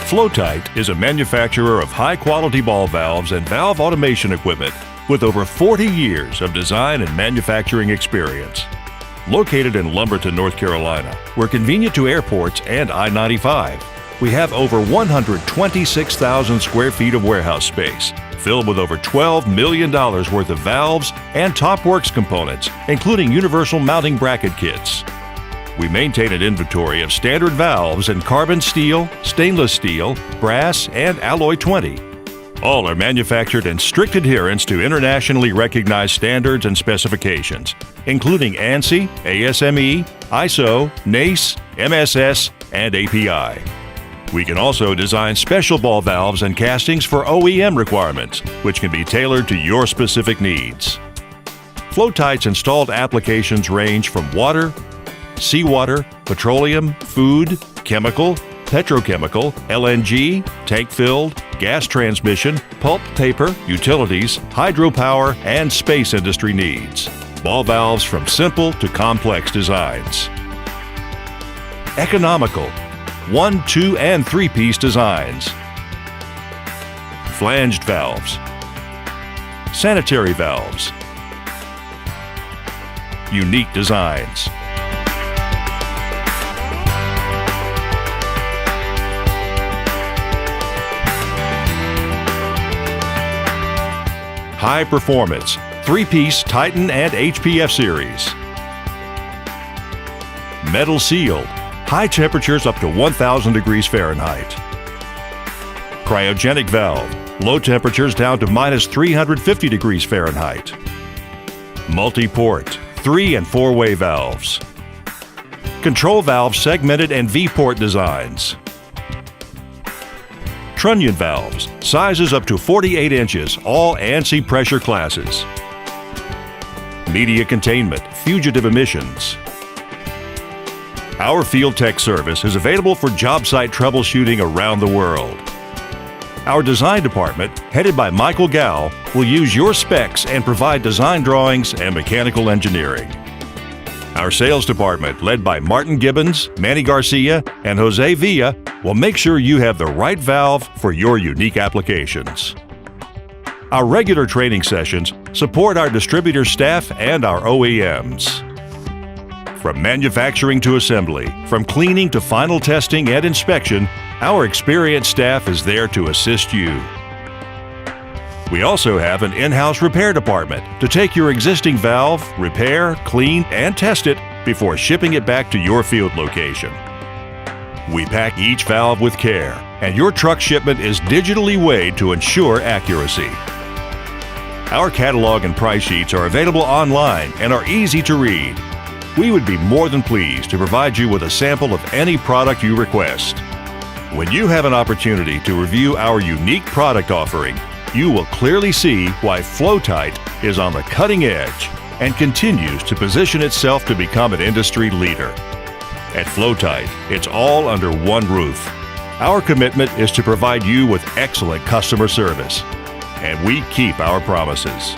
Flo Tite is a manufacturer of high-quality ball valves and valve automation equipment with over 40 years of design and manufacturing experience. Located in Lumberton, North Carolina, we're convenient to airports and I-95. We have over 126,000 square feet of warehouse space, filled with over $12 million worth of valves and TopWorks components, including universal mounting bracket kits. We maintain an inventory of standard valves in carbon steel, stainless steel, brass, and alloy 20. All are manufactured in strict adherence to internationally recognized standards and specifications, including ANSI, ASME, ISO, NACE, MSS, and API. We can also design special ball valves and castings for OEM requirements, which can be tailored to your specific needs. Flo Tite's installed applications range from water, seawater, petroleum, food, chemical, petrochemical, LNG, tank-filled, gas transmission, pulp paper, utilities, hydropower, and space industry needs. Ball valves from simple to complex designs. Economical, 1-, 2-, and 3-piece designs. Flanged valves. Sanitary valves. Unique designs. High performance, 3-piece Titan and HPF series. Metal sealed, high temperatures up to 1,000 degrees Fahrenheit. Cryogenic valve, low temperatures down to -350 degrees Fahrenheit. Multi-port, 3- and 4-way valves. Control valve segmented and V-port designs. Trunnion valves, sizes up to 48 inches, all ANSI pressure classes. Media containment, fugitive emissions. Our field tech service is available for job site troubleshooting around the world. Our design department, headed by Michael Gow, will use your specs and provide design drawings and mechanical engineering. Our sales department, led by Martin Gibbons, Manny Garcia, and Jose Villa, will make sure you have the right valve for your unique applications. Our regular training sessions support our distributor staff and our OEMs. From manufacturing to assembly, from cleaning to final testing and inspection, our experienced staff is there to assist you. We also have an in-house repair department to take your existing valve, repair, clean, and test it before shipping it back to your field location. We pack each valve with care, and your truck shipment is digitally weighed to ensure accuracy. Our catalog and price sheets are available online and are easy to read. We would be more than pleased to provide you with a sample of any product you request. When you have an opportunity to review our unique product offering, you will clearly see why Flo Tite is on the cutting edge and continues to position itself to become an industry leader. At Flo Tite, it's all under one roof. Our commitment is to provide you with excellent customer service, and we keep our promises.